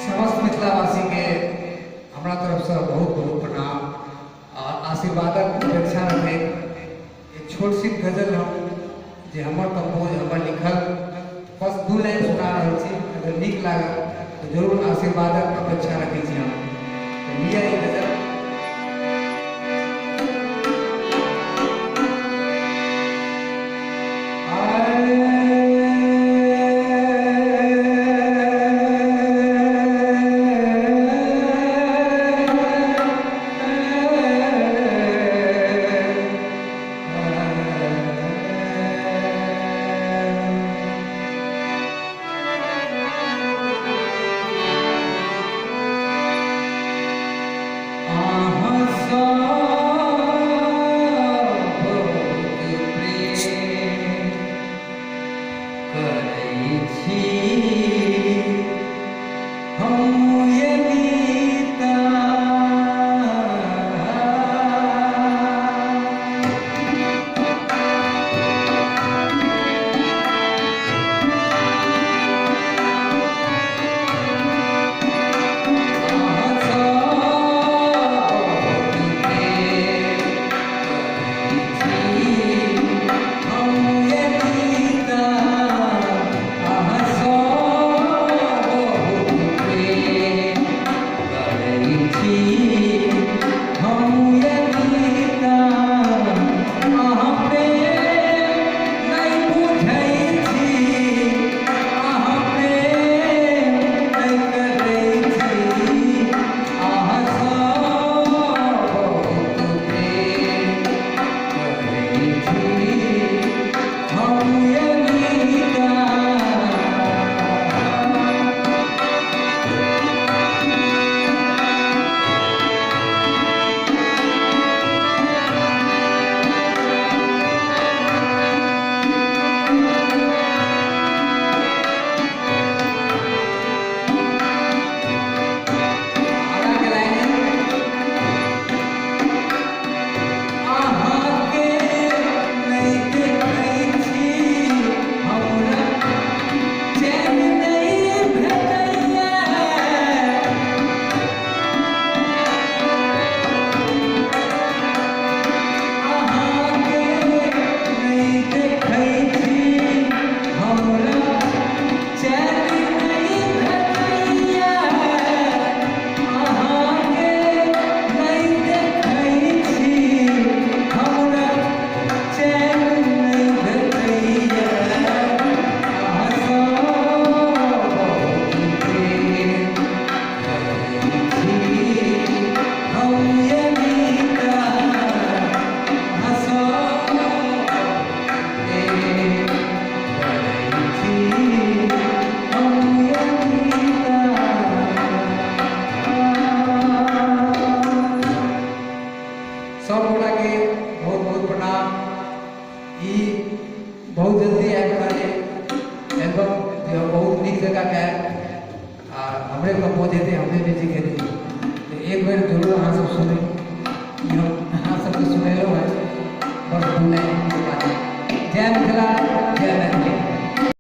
समस्त मिथिलावासी के हमरा तरफ से बहुत बहुत प्रणाम और आशीर्वादक अपेक्षा रखे। एक छोट सी गजल हम जे हमर कंपोज हमर लिखल बस 2 लाइन सुना रहल छी, अगर नीक लागल तो जरूर आशीर्वादक अपेक्षा रखे छी हम। तो लिया ये गजल। सब गोटा के बहुत बहुत प्रणाम। बहुत जल्दी आने वाले एल्बम जो बहुत निक जगह के हमरे कंपोज हेते हमरे म्यूजिक हेते, तो एक बार जरूर अहाँ सब सुने। हम अहाँ सबके सुनेलो है बस 2 लाइन।